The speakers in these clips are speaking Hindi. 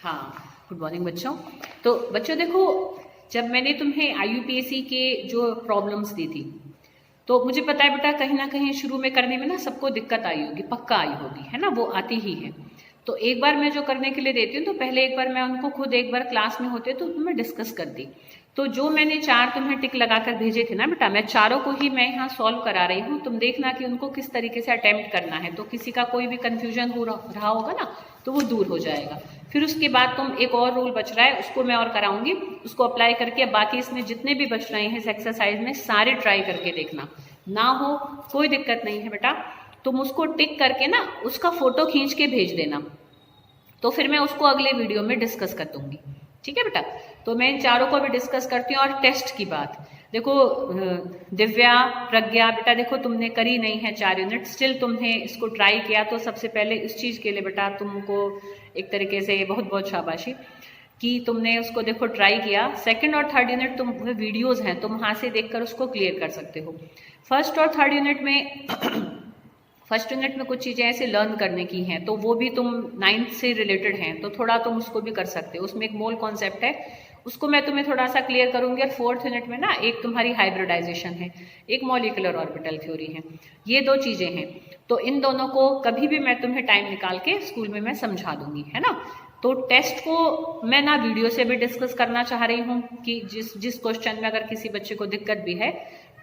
हाँ, गुड मॉर्निंग बच्चों। तो बच्चों देखो, जब मैंने तुम्हें IUPAC के जो प्रॉब्लम्स दी थी, तो मुझे पता है बेटा कहीं ना कहीं शुरू में करने में ना सबको दिक्कत आई होगी, पक्का आई होगी, है ना, वो आती ही है। तो एक बार मैं जो करने के लिए देती हूँ, तो पहले एक बार मैं उनको खुद एक बार क्लास में होते तो मैं डिस्कस करती। तो जो मैंने 4 तुम्हें टिक लगाकर भेजे थे ना बेटा, मैं चारों को ही मैं यहाँ सॉल्व करा रही हूँ। तुम देखना कि उनको किस तरीके से अटेम्प्ट करना है, तो किसी का कोई भी कंफ्यूजन हो रहा होगा ना, तो वो दूर हो जाएगा। फिर उसके बाद तुम एक और रूल बच रहा है, उसको मैं और कराऊंगी, उसको अप्लाई करके बाकी इसमें जितने भी बच रहे हैं इस एक्सरसाइज में सारे ट्राई करके देखना। ना हो कोई दिक्कत नहीं है बेटा, तुम उसको टिक करके ना उसका फोटो खींच के भेज देना, तो फिर मैं उसको अगले वीडियो में डिस्कस कर दूंगी। ठीक है बेटा, तो मैं इन चारों को भी डिस्कस करती हूँ। और टेस्ट की बात देखो, दिव्या, प्रज्ञा बेटा देखो तुमने करी नहीं है 4 यूनिट, स्टिल तुमने इसको ट्राई किया, तो सबसे पहले इस चीज के लिए बेटा तुमको एक तरीके से बहुत बहुत शाबाशी कि तुमने उसको देखो ट्राई किया। सेकंड और थर्ड यूनिट तुम वीडियोस हैं, तुम वहां से देखकर उसको क्लियर कर सकते हो। फर्स्ट और थर्ड यूनिट में फर्स्ट यूनिट में कुछ चीज़ें ऐसे लर्न करने की हैं, तो वो भी तुम 9th से रिलेटेड हैं, तो थोड़ा तुम उसको भी कर सकते हो। उसमें एक मोल कॉन्सेप्ट है, उसको मैं तुम्हें थोड़ा सा क्लियर करूंगी। और 4th यूनिट में ना एक तुम्हारी हाइब्रिडाइजेशन है, एक मॉलिक्यूलर ऑर्बिटल थ्योरी है, ये 2 चीज़ें हैं। तो इन दोनों को कभी भी मैं तुम्हें टाइम निकाल के स्कूल में मैं समझा दूंगी, है ना। तो टेस्ट को मैं ना वीडियो से भी डिस्कस करना चाह रही हूँ कि जिस क्वेश्चन में अगर किसी बच्चे को दिक्कत भी है,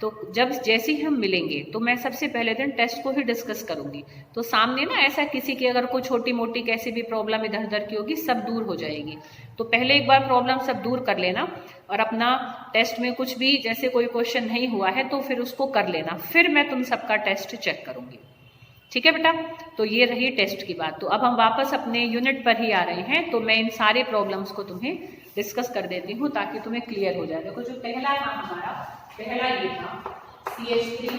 तो जब जैसे ही हम मिलेंगे तो मैं सबसे पहले दिन टेस्ट को ही डिस्कस करूंगी। तो सामने ना ऐसा किसी की अगर कोई छोटी मोटी कैसी भी प्रॉब्लम इधर उधर की होगी, सब दूर हो जाएगी। तो पहले एक बार प्रॉब्लम सब दूर कर लेना, और अपना टेस्ट में कुछ भी जैसे कोई क्वेश्चन नहीं हुआ है तो फिर उसको कर लेना, फिर मैं तुम सबका टेस्ट चेक करूंगी। ठीक है बेटा, तो ये रही टेस्ट की बात। तो अब हम वापस अपने यूनिट पर ही आ रहे हैं, तो मैं इन सारे प्रॉब्लम्स को तुम्हें डिस्कस कर देती हूँ ताकि तुम्हें क्लियर हो जाए। देखो जो पहला था हमारा, पहला ये था CH3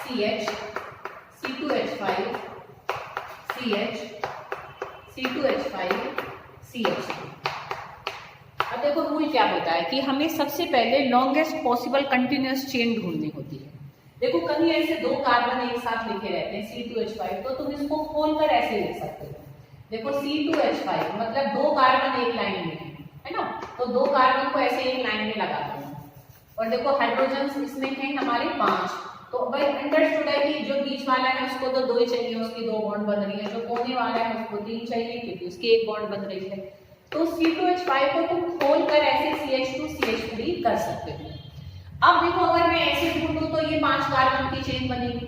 CH C2H5 CH C2H5 CH2। अब देखो रूल क्या होता है कि हमें सबसे पहले लॉन्गेस्ट पॉसिबल कंटिन्यूअस चेन ढूंढनी होती है। देखो कहीं ऐसे 2 कार्बन एक साथ लिखे रहते हैं C2H5, तो तुम इसको खोलकर ऐसे लिख सकते हो। देखो C2H5 मतलब 2 कार्बन एक लाइन में है ना, तो 2 कार्बन को ऐसे एक लाइन में लगा दो। और देखो हाइड्रोजन इसमें हैं हमारे 5, तो भाई अंडरस्टूड है कि जो बीच वाला है उसको तो 2 ही चाहिए, उसकी 2 बॉन्ड बन रही है, जो कोने वाला है उसको 3 चाहिए क्योंकि उसकी 1 बॉन्ड बन रही है। तो C2H5 को तुम खोलकर ऐसे CH2 CH3 कर सकते हो। अब देखो अगर मैं ऐसे ढूंढूं तो ये 5 कार्बन की चेन बनेगी,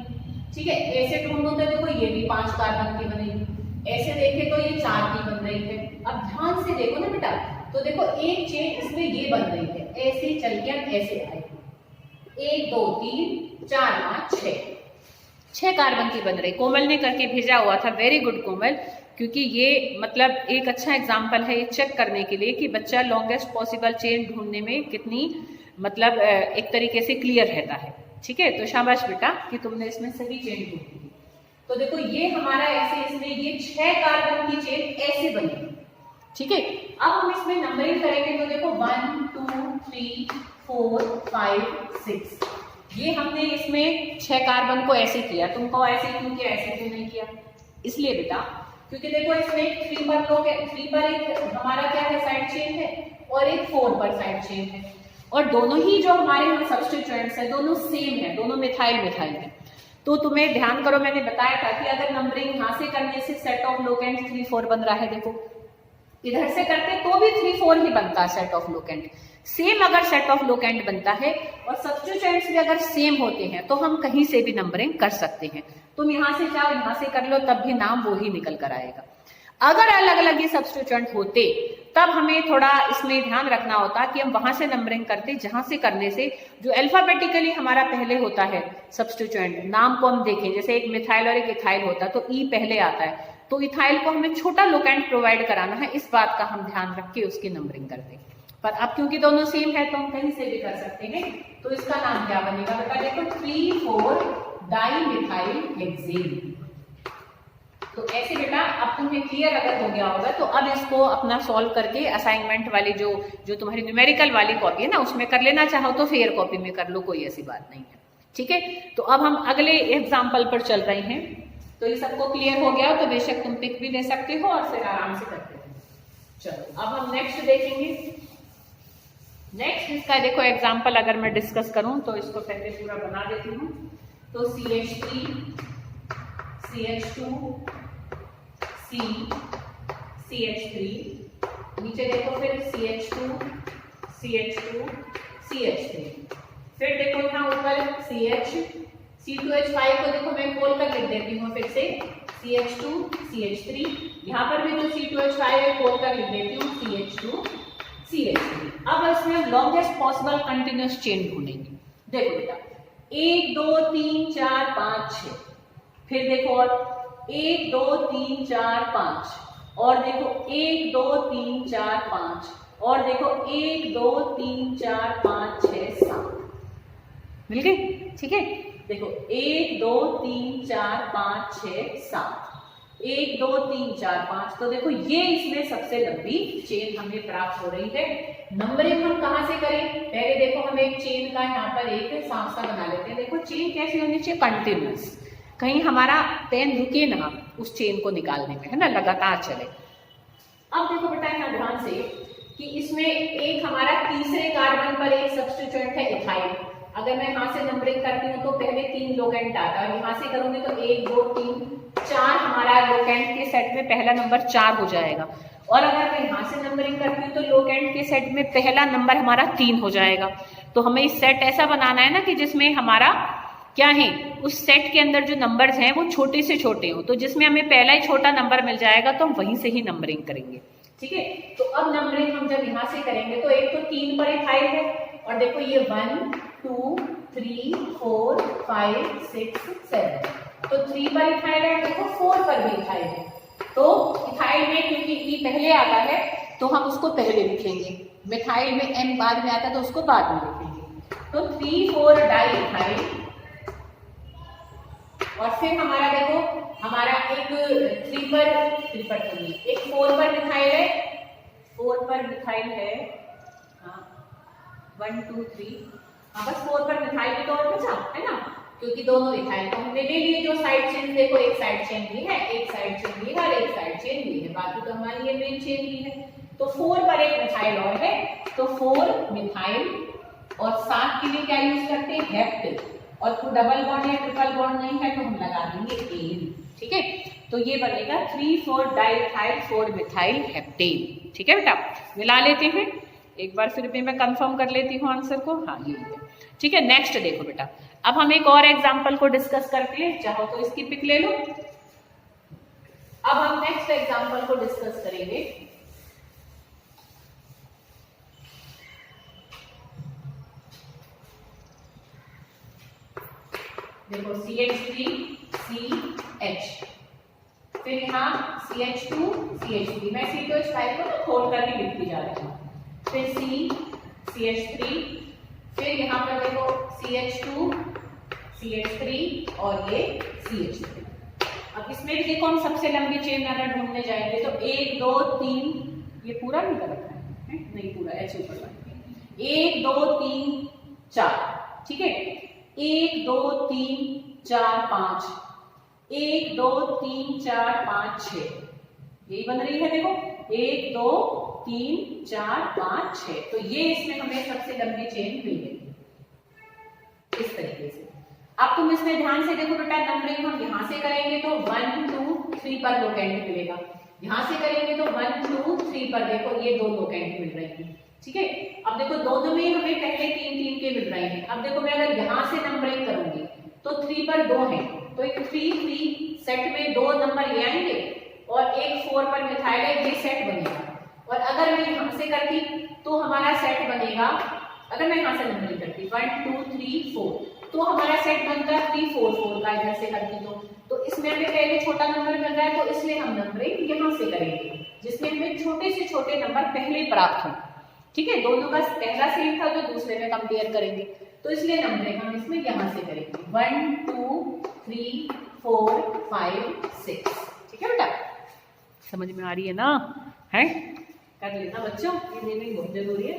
ठीक है। ऐसे ढूंढूं तो देखो ये भी 5 कार्बन की बनेगी, ऐसे देखे तो ये 4 की बन रही है। अब ध्यान से देखो ना बेटा, तो देखो एक चेन इसमें ये बन रही है, ऐसे चल के हम ऐसे आए, 1 2 3 4 5 6 कार्बन की बन रही। कोमल ने करके भेजा हुआ था, वेरी गुड कोमल, क्योंकि ये मतलब एक अच्छा एग्जाम्पल है ये चेक करने के लिए कि बच्चा लॉन्गेस्ट पॉसिबल चेन ढूंढने में कितनी मतलब एक तरीके से क्लियर रहता है। ठीक है, तो शाबाश बेटा कि तुमने इसमें सही चेन ढूंढी। तो देखो ये हमारा ऐसे इसमें ये 6 कार्बन की चेन ऐसे बनेगी। ठीक है, अब हम इसमें नंबरिंग करेंगे तो देखो 1 2 3 4 5 6, ये हमने इसमें 6 कार्बन को ऐसे किया। तुमको ऐसे क्यों किया, ऐसे क्यों नहीं किया? इसलिए बेटा क्योंकि देखो इसमें 3 पर लोग 3 पर एक हमारा क्या है साइड चेन है, और एक 4 पर साइड चेन है, और दोनों ही जो हमारे यहाँ सब्स्टिट्यूएंट्स है दोनों सेम है, दोनों मिथाइल मिथाइल है। तो तुम्हें ध्यान करो, मैंने बताया था कि अगर नंबरिंग यहाँ से करने से सेट ऑफ लोकेंट 3 4 बन रहा है, देखो इधर से करते तो भी 3 4 ही बनता है सेट ऑफ लोकेंट। सेम अगर सेट ऑफ लोकेंट बनता है और सब्स्टिट्यूएंट्स भी अगर सेम होते हैं तो हम कहीं से भी नंबरिंग कर सकते हैं। तुम यहाँ से जाओ यहाँ से कर लो, तब भी नाम वो ही निकल कर आएगा। अगर अलग अलग ही सब्स्टिट्यूएंट होते तब हमें थोड़ा इसमें ध्यान रखना होता कि हम वहां से नंबरिंग करते, जहां से करने से जो अल्फाबेटिकली हमारा पहले होता है सब्स्टिट्यूएंट, नाम को हम देखें, जैसे एक मिथाइल और एक इथाइल होता है तो ई पहले आता है, तो इथाइल को हमें छोटा लोकेंट प्रोवाइड कराना है, इस बात का हम ध्यान रख के उसकी नंबरिंग करते। पर अब क्योंकि दोनों सेम है तो हम कहीं से भी कर सकते हैं, तो इसका नाम क्या बनेगा बेटा? देखो 3 4 डाइमिथाइल हेक्सेन। तो ऐसे बेटा अब तुम्हें क्लियर अगर हो गया होगा तो अब इसको अपना सॉल्व करके असाइनमेंट वाली जो तुम्हारी न्यूमेरिकल वाली कॉपी है ना उसमें कर लेना, चाहो तो फेयर कॉपी में कर लो, कोई ऐसी बात नहीं है। ठीक है, तो अब हम अगले एग्जाम्पल पर चल रहे हैं। तो ये सबको क्लियर हो गया तो बेशक तुम पिक भी ले सकते हो और फिर आराम से करते हो। चलो अब हम नेक्स्ट देखेंगे। नेक्स्ट इसका देखो एग्जाम्पल अगर मैं डिस्कस करूं तो इसको पहले पूरा बना देती हूँ। तो CH3 CH2 C CH3, नीचे देखो फिर CH2 CH2 CH3, फिर देखो यहाँ ऊपर CH C2H5 को देखो मैं खोल कर लिख देती हूँ फिर से CH2 CH3, यहाँ पर भी जो C2H5 है खोल कर लिख देती हूँ CH2 CH3। अब इसमें हम लॉन्गेस्ट पॉसिबल कंटिन्यूअस चेन ढूंढेंगे। देखो बेटा 1 2 3 4 5 6, फिर देखो और 1 2 3 4 5, और देखो 1 2 3 4 5, और देखो 1 2 3 4 5 6 7, मिल गए? ठीक है, देखो 1 2 3 4 5 6 7, 1 2 3 4 5, तो देखो ये इसमें सबसे लंबी चेन हमें प्राप्त हो रही है। नंबरिंग हम कहां से करें? पहले देखो हम एक चेन का यहाँ पर एक सांसा बना लेते हैं। देखो चेन कैसी होनी चाहिए? कंटिन्यूअस, कहीं हमारा पेन रुके ना उस चेन को निकालने में, है ना, लगातार चले। अब देखो बेटा यहाँ ध्यान से कि इसमें एक हमारा तीसरे कार्बन पर एक सब्स्टिट्यूएंट है इथाइल। अगर मैं यहाँ से नंबरिंग करती हूँ तो पहले 3 लोकेंट आता है, और यहाँ से करूंगी तो 1 2 3 4 हमारा लोकेंट के सेट में पहला नंबर 4 हो जाएगा। और अगर मैं यहाँ से नंबरिंग करती हूँ तो लोकेंट के सेट में पहला नंबर हमारा 3 हो जाएगा। तो हमें इस सेट ऐसा बनाना है ना कि जिसमें हमारा क्या है, उस सेट के अंदर जो नंबर्स हैं वो छोटे से छोटे हो, तो जिसमें हमें पहला ही छोटा नंबर मिल जाएगा तो हम वहीं से ही नंबरिंग करेंगे। ठीक है, तो अब नंबरिंग हम जब यहाँ से करेंगे तो एक तो 3 पर इथाइल है, और देखो ये 1 2 3 4 5 6 7, तो 3 पर इथाइल है, देखो 4 पर भी इथाइल है। तो इथाइल में क्योंकि ई पहले आता है तो हम उसको पहले लिखेंगे, मिथाइल में एम बाद में आता है तो उसको बाद में लिखेंगे। तो 3 4 डाई इथाइल, और फिर हमारा देखो हमारा एक 3 पर तो नहीं, एक 4 पर मिथाइल है, 4 पर मिथाइल है, हाँ 1 2 3, हाँ बस 4 पर मिथाइल की तो और बचा है ना, क्योंकि दोनों इथाइल को हमने ले लिए। जो साइड चेन देखो, एक साइड चेन ली है, एक साइड चेन ली है, और एक साइड चेन ली है, बाकी तो हमारी ये मेन चेन ली है। तो 4 पर एक मिथाइल और है, तो 4 मिथाइल, और साथ के लिए क्या यूज करते हैं? हेप्ट, और कोई डबल बॉन्ड या ट्रिपल बॉन्ड नहीं है तो हम लगा देंगे एन। ठीक है, तो ये बनेगा 3 4 डाइथाइल 4 मिथाइल हेप्टेन। ठीक है बेटा, मिला लेते हैं एक बार, फिर भी मैं कंफर्म कर लेती हूँ आंसर को। हाँ ये है। ठीक है, नेक्स्ट देखो बेटा, अब हम एक और एग्जाम्पल को डिस्कस करते हैं, चाहो तो इसकी पिक ले लो। अब हम नेक्स्ट एग्जाम्पल को डिस्कस करेंगे। देखो CH3 CH, फिर यहाँ CH2 CH3, मैं C2H5 को ना खोल करके लिखती जा रही हूँ, फिर CH3, फिर यहाँ पर देखो CH2 CH3 और ये CH3। अब इसमें भी देखो हम सबसे लंबी चेन अगर ढूंढने जाएंगे तो 1 2 3, ये पूरा नहीं कर रखा है, नहीं पूरा ऐसे ऊपर 1 2 3 4। ठीक है, 1 2 3 4 5, 1 2 3 4 5 6, यही बन रही है देखो 1 2 3 4 5 6। तो ये इसमें हमें सबसे लंबी चेन मिल गई इस तरीके से। अब तुम इसमें ध्यान से देखो बेटा, नंबरिंग हम यहाँ से करेंगे तो 1 2 3 पर लोकेंट मिलेगा, यहाँ से करेंगे तो 1 2 3 पर देखो ये 2 लोकेंट मिल रहे हैं। ठीक है, अब देखो दोनों में हमें पहले 3 3 के मिल रहे हैं। अब देखो मैं अगर यहाँ से नंबरिंग करूंगी तो 3 पर 2 है, तो एक 3 3 सेट में 2 नंबर ये आएंगे, और एक 4 पर मिथाइल है, ये सेट बनेगा। और अगर मैं यहाँ से करती तो हमारा सेट बनेगा, अगर मैं यहाँ से नंबरिंग करती 1 2 3 4, तो हमारा सेट बनता है 3 4 4 का, इधर से करती तो इसमें हमें पहले छोटा नंबर मिल रहा है, तो इसलिए हम नंबरिंग यहाँ से करेंगे, जिसमें हमें छोटे से छोटे नंबर पहले प्राप्त हो। ठीक है, दोनों का पहला सेम था तो दूसरे में कंपेयर करेंगे, तो इसलिए नंबरिंग हम इसमें यहाँ से करेंगे 1 2 3 4 5 6। ठीक है बेटा, समझ में आ रही है ना? है, कर लेना बच्चों, ये नेमिंग बहुत जरूरी है।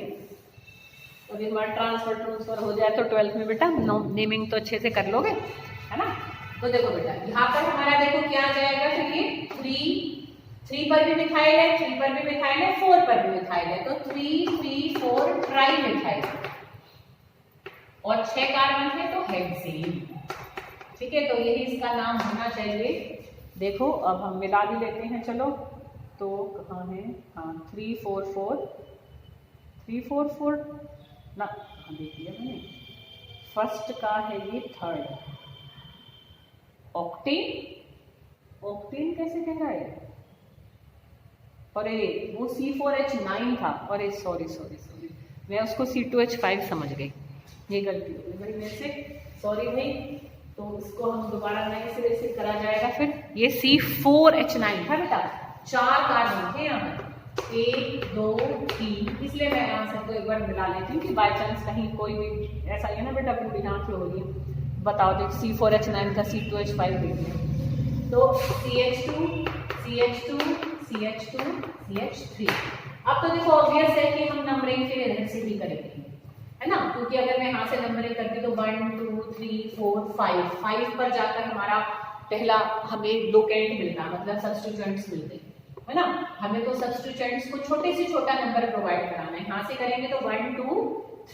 और एक बार ट्रांसफर हो जाए तो 12th में बेटा नेमिंग तो अच्छे से कर लोगे, है ना? तो देखो बेटा यहाँ पर हमारा देखो क्या आ जाएगा, फिर ये 3 3 पर भी मिथाइल है, 3 पर भी मिथाइल है, 4 पर भी मिथाइल है, तो 3 3 4 ट्राई मिथाइल, और 6 कार्बन है तो हेक्सेन। ठीक है, तो यही इसका नाम होना चाहिए। देखो अब हम मिला भी लेते हैं, चलो तो कहाँ है, हाँ 3 4 4 3 4 4 ना, हाँ देख लिया मैंने, फर्स्ट का है ये थर्ड, ऑक्टेन, ऑक्टेन कैसे कह रहा है, अरे वो C4H9 था, अरे सॉरी सॉरी सॉरी, मैं उसको C2H5 समझ गई, ये गलती हो गई मेरी मेरे से, सॉरी भाई। तो इसको हम दोबारा नए सिरे से करा जाएगा फिर। ये C4H9 था बेटा, 4 कार्बन थे यहाँ पर, 1 2 3, इसलिए मैं यहाँ सबको एक बार मिला लेती हूँ कि बाय चांस कहीं कोई भी ऐसा ही है ना बेटा, पूरी यहाँ से हो रही है, बताओ देख C4H9 का C2H5 दे दिया, तो CH2 CH2 CH2 CH3। अब तो देखो ऑब्वियस है कि हम नंबरिंग फिर इधर से ही करेंगे, है ना, क्योंकि अगर मैं यहाँ से नंबरिंग करती तो 1 2 3 4 5 पर जाकर हमारा पहला हमें लोकेंट मिलना, मतलब सब्स्टिट्यूएंट्स मिलते हैं, है ना। हमें तो सब्स्टिट्यूएंट्स को छोटे से छोटा नंबर प्रोवाइड कराना है, यहाँ से करेंगे तो 1 2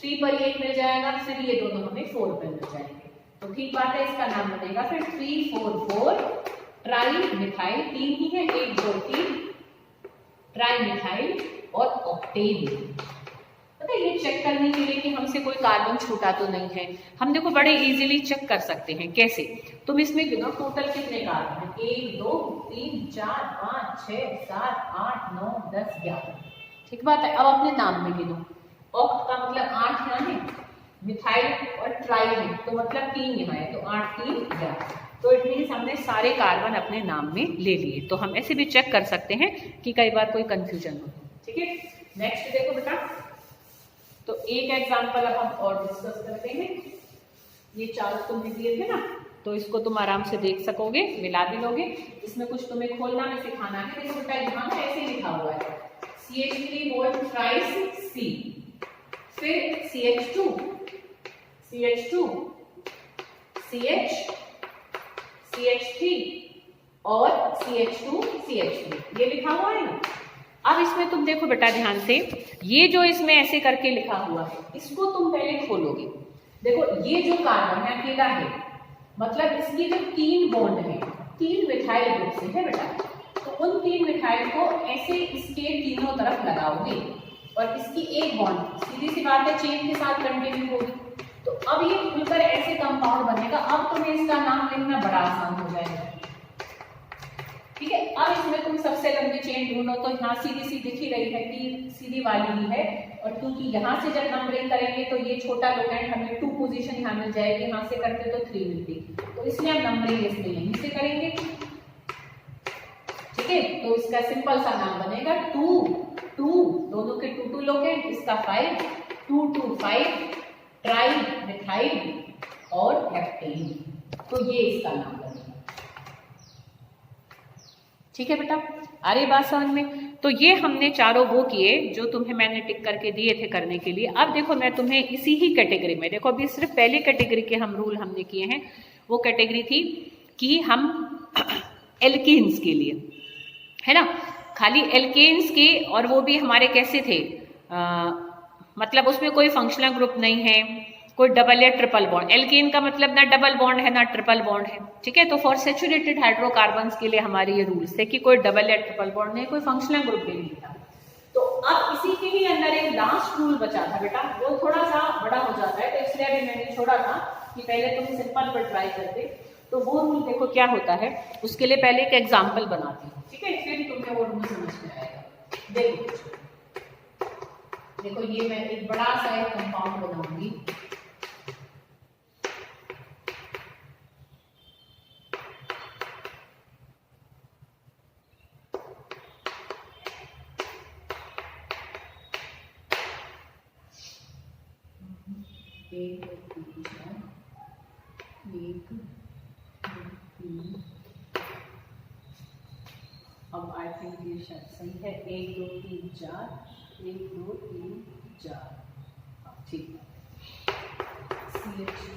3 पर ये एक मिल जाएगा, फिर ये दोनों हमें 4 पर मिल जाएंगे, तो ठीक बात है, इसका नाम बनेगा फिर 3 4 4 ट्राई मिथाइल, 3 ही है, 1 2 3 ट्राई मिथाइल और ऑक्टेन। पता है ये चेक करने के लिए कि हमसे कोई कार्बन छूटा तो नहीं है, हम देखो बड़े इजीली चेक कर सकते हैं। कैसे? तुम इसमें गिनो टोटल कितने कार्बन है, 1 2 3 4 5 6 7 8 9 10 11। ठीक बात है। अब अपने नाम में गिनो, ऑक्ट का मतलब 8 यहाँ है, मिथाइल और ट्राई है तो मतलब 3 यहाँ है, तो 8 3 11, तो इट मीन्स हमने सारे कार्बन अपने नाम में ले लिए। तो हम ऐसे भी चेक कर सकते हैं कि कई बार कोई कंफ्यूजन हो। ठीक है, नेक्स्ट देखो बेटा, तो एक एग्जांपल अब हम और डिस्कस करते हैं। ये चारों तुमने दिए थे ना, तो इसको तुम आराम से देख सकोगे, मिला भी लोगे। इसमें कुछ तुम्हें खोलना में सिखाना है। देखो बेटा यहाँ पे ऐसे लिखा हुआ है CH3 बोल्ड थ्राइस C, फिर CH2 CH2 CH CH3 और CH2 CH3 ये लिखा हुआ है ना। अब इसमें तुम देखो बेटा ध्यान से, ये जो इसमें ऐसे करके लिखा हुआ है इसको तुम पहले खोलोगे। देखो ये जो कार्बन है अकेला है, मतलब इसकी जो 3 बॉन्ड है 3 मिथाइल ग्रुप से है बेटा, तो उन 3 मिथाइल को ऐसे इसके तीनों तरफ लगाओगे और इसकी एक बॉन्ड सीधी सी बात है चेन के साथ कंटिन्यू होगी, तो अब ये खुलकर ऐसे कंपाउंड बनेगा। अब तुम्हें इसका नाम लिखना बड़ा आसान हो जाएगा। ठीक है, अब इसमें तुम सबसे लंबी चेन ढूंढो, तो यहाँ सीधी सी दिख ही रही है कि सीधी वाली ही है, और क्योंकि यहाँ से जब नंबरिंग करेंगे तो ये छोटा लोकेंट हमें 2 पोजीशन यहाँ मिल जाएगी, यहाँ से करते तो 3 मिलती, तो इसलिए हम नंबरिंग इसमें यहीं से करेंगे। ठीक है, तो इसका सिंपल सा नाम बनेगा 2 2, दोनों के 2 2 लोकेंट, इसका 5 2 2 5 ट्राई मिथाइल और हेप्टेन, तो ये इसका नाम बनेगा। ठीक है बेटा, आ रही बात समझ में? तो ये हमने चारों वो किए जो तुम्हें मैंने टिक करके दिए थे करने के लिए। अब देखो मैं तुम्हें इसी ही कैटेगरी में, देखो अभी सिर्फ पहले कैटेगरी के हम रूल हमने किए हैं। वो कैटेगरी थी कि हम एल्केन्स के लिए, है ना, खाली एल्केन्स के, और वो भी हमारे कैसे थे, मतलब उसमें कोई फंक्शनल ग्रुप नहीं है, कोई डबल या ट्रिपल बॉन्ड। एल्केन का मतलब ना डबल बॉन्ड है ना ट्रिपल बॉन्ड है। ठीक है, तो फॉर सैचुरेटेड हाइड्रोकार्बन्स के लिए हमारे ये रूल्स थे कि कोई डबल या ट्रिपल बॉन्ड नहीं, कोई फंक्शनल ग्रुप भी नहीं था। तो अब इसी के ही अंदर एक लास्ट रूल बचा था बेटा, वो थोड़ा सा बड़ा हो जाता है, तो इसलिए अभी मैंने छोड़ा था कि पहले तुम सिंपल पर ट्राई करते। तो वो रूल देखो क्या होता है, उसके लिए पहले एक एग्जाम्पल बनाती हूँ। ठीक है, फिर तुम्हें वो रूल समझ में आएगा। देखो ये मैं एक बड़ा सा एक कंपाउंड बनाऊंगी। एक अब आई थिंक ये शायद सही है, 1 2 3 4 1 2 3 4, ठीक है। CH2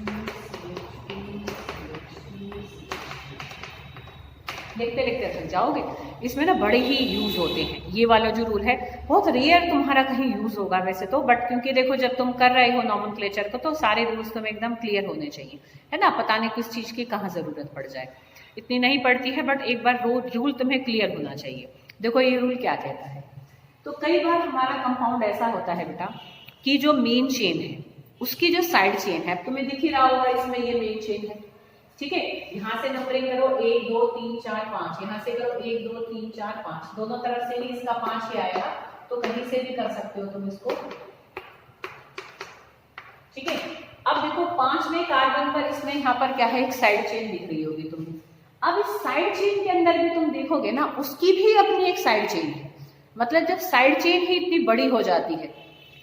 CH2 CH2 लिखते लिखते थक जाओगे। इसमें ना बड़े ही यूज होते हैं, ये वाला जो रूल है बहुत रेयर तुम्हारा कहीं यूज होगा वैसे तो, बट क्योंकि देखो जब तुम कर रहे हो नॉमेनक्लेचर को तो सारे रूल्स तुम्हें एकदम क्लियर होने चाहिए, है ना, पता नहीं किस चीज की कहाँ जरूरत पड़ जाए, इतनी नहीं पड़ती है, बट एक बार रूल तुम्हें क्लियर होना चाहिए। देखो ये रूल क्या कहता है, तो कई बार हमारा कंपाउंड ऐसा होता है बेटा कि जो मेन चेन है उसकी जो साइड चेन है, तुम्हें दिख ही रहा होगा इसमें ये मेन चेन है, ठीक है, यहाँ से नंबरिंग करो 1 2 3 4 5, यहाँ से करो 1 2 3 4 5, दोनों तरफ से भी इसका 5 ही आएगा, तो कहीं से भी कर सकते हो तुम इसको, ठीक है। अब देखो 5वें कार्बन पर इसमें यहाँ पर क्या है, एक साइड चेन दिख रही होगी तुम्हें। अब इस साइड चेन के अंदर भी तुम देखोगे ना, उसकी भी अपनी एक साइड चेन है, मतलब जब साइड चेन ही इतनी बड़ी हो जाती है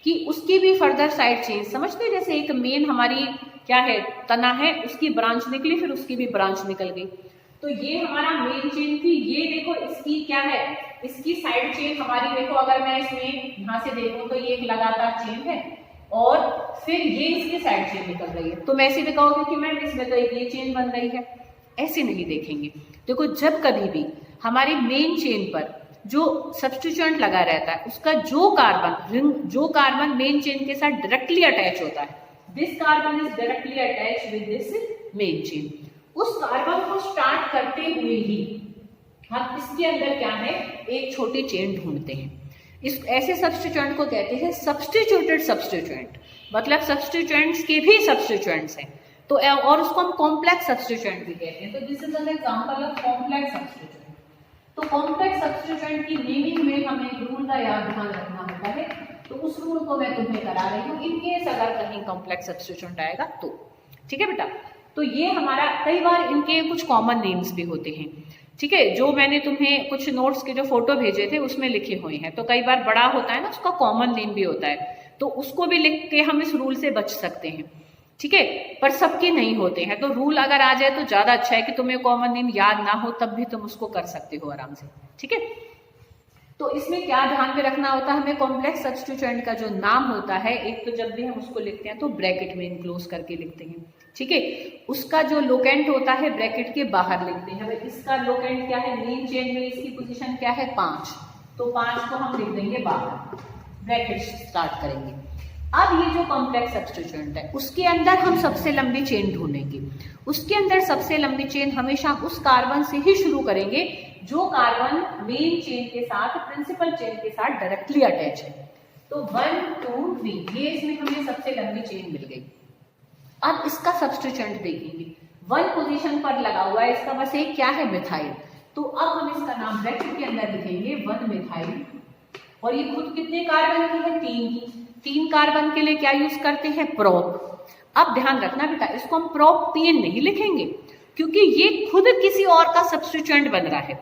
कि उसकी भी फर्दर साइड चेन, समझते हो, जैसे एक मेन हमारी क्या है तना है, उसकी ब्रांच निकली, फिर उसकी भी ब्रांच निकल गई, तो ये हमारा मेन चेन थी, ये देखो इसकी क्या है, इसकी साइड चेन हमारी, देखो अगर मैं इसमें यहाँ से देखूं तो ये एक लगातार चेन है और फिर ये इसकी साइड चेन निकल रही है, तुम ऐसे भी कहोगे कि मैम इसमें तो एक ये चेन बन रही है, ऐसे नहीं देखेंगे। देखो जब कभी भी हमारी मेन चेन पर जो सब्स्टिट्यूएंट लगा रहता है उसका जो कार्बन मेन चेन के साथ डायरेक्टली अटैच होता है, this carbon is directly attach with this main chain, उस कार्बन को स्टार्ट करते हुए ही हम इसके अंदर क्या है, एक छोटी चेन ढूंढते हैं। इस ऐसे सब्स्टिट्यूएंट को कहते हैं सब्स्टिट्यूटेड सब्स्टिट्यूएंट, मतलब सब्स्टिट्यूएंट्स के भी सब्स्टिट्यूएंट्स हैं, तो और उसको हम कॉम्प्लेक्स सब्स्टिट्यूएंट भी कहते हैं। तो this is an example of complex substituent. तो कॉम्प्लेक्स सब्स्टिट्यूएंट की नेमिंग में हमें एक रूल का ध्यान रखना होता है, तो उस रूल को मैं तुम्हें करा रही हूँ, इन केस अगर कहीं कॉम्प्लेक्स सब्स्टिट्यूएंट आएगा तो, ठीक है बेटा। तो ये हमारा कई बार इनके कुछ कॉमन नेम्स भी होते हैं, ठीक है, जो मैंने तुम्हें कुछ नोट्स के जो फोटो भेजे थे उसमें लिखे हुए हैं, तो कई बार बड़ा होता है ना, उसका कॉमन नेम भी होता है, तो उसको भी लिख के हम इस रूल से बच सकते हैं, ठीक है, पर सबके नहीं होते हैं, तो रूल अगर आ जाए तो ज्यादा अच्छा है कि तुम्हें कॉमन नेम याद ना हो तब भी तुम उसको कर सकते हो आराम से, ठीक है। तो इसमें क्या ध्यान में रखना होता है, हमें कॉम्प्लेक्स सब्स्टिट्यूएंट का जो नाम होता है, एक तो जब भी हम उसको लिखते हैं तो ब्रैकेट में इनक्लोज करके लिखते हैं, ठीक है, उसका जो लोकेंट होता है ब्रैकेट के बाहर लिखते हैं। इसका लोकेंट क्या है, मेन चेन में इसकी पोजीशन क्या है 5, तो 5 को हम लिख देंगे बाहर, ब्रैकेट स्टार्ट करेंगे। अब ये जो कॉम्प्लेक्स सब्स्टिट्यूएंट है उसके अंदर हम सबसे लंबी चेन ढूंढेंगे, उसके अंदर सबसे लंबी चेन हमेशा उस कार्बन से ही शुरू करेंगे जो कार्बन मेन चेन के साथ, प्रिंसिपल चेन के साथ डायरेक्टली अटैच है। तो 1 2 3 ये इसमें हमें सबसे लंबी चेन मिल गई। अब इसका सब्स्टिट्यूएंट देखेंगे, 1 पोजीशन पर लगा हुआ है, इसका बस एक क्या है, मिथाइल, तो अब हम इसका नाम ब्रैकेट के अंदर लिखेंगे 1 मिथाइल, और ये खुद कितने कार्बन की है, 3 की, 3 कार्बन के लिए क्या यूज करते हैं, प्रोप। अब ध्यान रखना बेटा, इसको हम प्रोपेन नहीं लिखेंगे क्योंकि ये खुद किसी और का सब्स्टिट्यूएंट बन रहा है।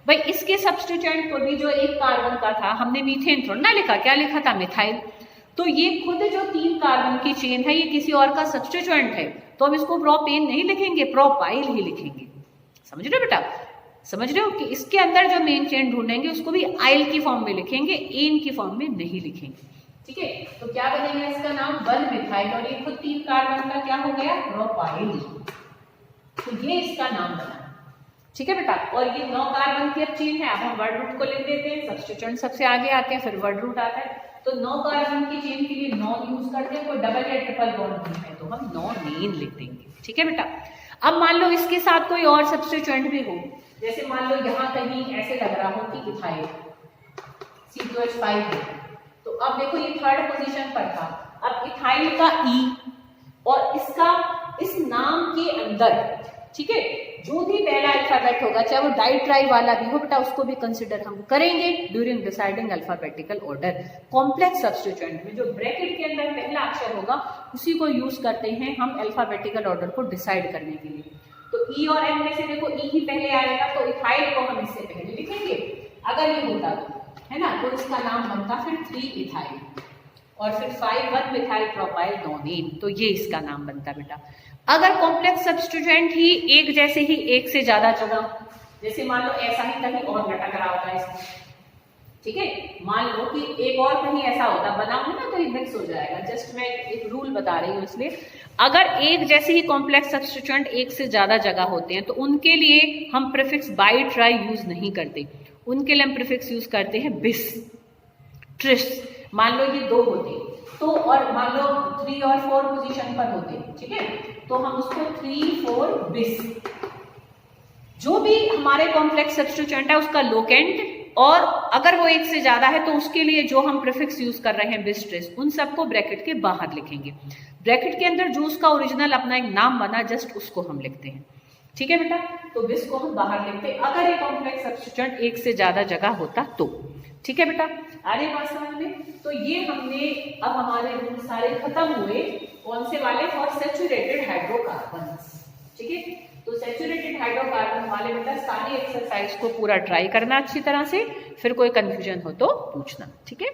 भाई इसके सब्स्टिट्यूएंट को भी जो 1 कार्बन का था, हमने मीथेन थोड़ा ना लिखा, क्या लिखा था, मिथाइल, तो ये खुद जो 3 कार्बन की चेन है ये किसी और का सब्स्टिट्यूएंट है, तो हम इसको प्रोपेन नहीं लिखेंगे, प्रोपाइल ही लिखेंगे। समझ रहे हो बेटा, समझ रहे हो कि इसके अंदर जो मेन चेन ढूंढेंगे उसको भी आइल की फॉर्म में लिखेंगे, एन की फॉर्म में नहीं लिखेंगे, ठीक है। तो क्या बनेगा इसका नाम, 1 मिथाइल, और ये खुद 3 कार्बन का क्या हो गया, प्रोपाइल, तो ये इसका नाम बना, ठीक है बेटा। और ये 9 कार्बन की अब चेन है, अब हम वर्ड रूट को लिख देते हैं, सब्स्टिट्यूएंट सबसे आगे आते हैं फिर वर्ड रूट आता है, तो 9 कार्बन की चेन के लिए 9 यूज करते हैं, कोई डबल या ट्रिपल बॉन्ड नहीं है तो हम 9 नेन लिख देंगे, ठीक है बेटा। अब मान लो इसके साथ कोई और सब्स्टिट्यूएंट भी हो, जैसे मान लो यहाँ कहीं ऐसे लग रहा हो कि इथाइल C2H5 है, तो अब देखो ये 3rd पोजीशन पर था, अब इथाइल का E और इसका इस नाम के अंदर, ठीक है, जो भी पहला अल्फाबेट होगा चाहे वो डाइट्राई वाला भी हो बेटा, उसको भी कंसिडर हम करेंगे during deciding alphabetical order. Complex substituent में जो ब्रैकेट के अंदर पहला अक्षर होगा उसी को यूज करते हैं हम अल्फाबेटिकल ऑर्डर को डिसाइड करने के लिए। तो ई और एम में से देखो ई ही पहले आएगा, तो इथाइल को हम इससे पहले लिखेंगे, अगर ये होता तो, है ना, तो इसका नाम बनता फिर 3 इथाइल और फिर 5 1 मिथाइल प्रोपाइल नॉनेन, तो ये इसका नाम बनता बेटा। अगर कॉम्प्लेक्स सब्स्टिट्यूएंट ही एक जैसे ही एक से ज्यादा जगह, जैसे मान लो ऐसा ही कहीं और लटक रहा होगा इसमें, ठीक है। मान लो कि एक और कहीं ऐसा होता, बनाऊंगी ना तो ये मिक्स हो जाएगा, जस्ट मैं एक रूल बता रही हूँ। इसलिए अगर एक जैसे ही कॉम्प्लेक्स सब्स्टिट्यूएंट एक से ज्यादा जगह होते हैं तो उनके लिए हम प्रीफिक्स बाई ट्राई यूज नहीं करते, उनके लिए हम प्रीफिक्स यूज करते हैं बिस, ट्रिस। मान लो ये 2 होते तो, और मान लो 3 और 4 पोजीशन पर होते, ठीक है, तो हम उसको 3 4 बिस, जो भी हमारे कॉम्प्लेक्स सब्स्टिट्यूएंट है उसका लोकेंट, और अगर वो एक से ज्यादा है तो उसके लिए जो हम प्रीफिक्स यूज कर रहे हैं बिस ट्रिस, उन सबको ब्रैकेट के बाहर लिखेंगे। ब्रैकेट के अंदर जो उसका ओरिजिनल अपना एक नाम बना जस्ट उसको हम लिखते हैं, ठीक है बेटा। तो बिस को हम बाहर लिखते हैं अगर ये कॉम्प्लेक्स सब्स्टिट्यूएंट एक से ज्यादा जगह होता तो, ठीक है बेटा। आ रही बात समझ में? तो ये हमने, अब हमारे रूल सारे खत्म हुए, कौन से वाले? फॉर सैचुरेटेड हाइड्रोकार्बन्स, ठीक है। तो सैचुरेटेड हाइड्रोकार्बन वाले बेटा सारी एक्सरसाइज को पूरा ट्राई करना अच्छी तरह से, फिर कोई कंफ्यूजन हो तो पूछना, ठीक है।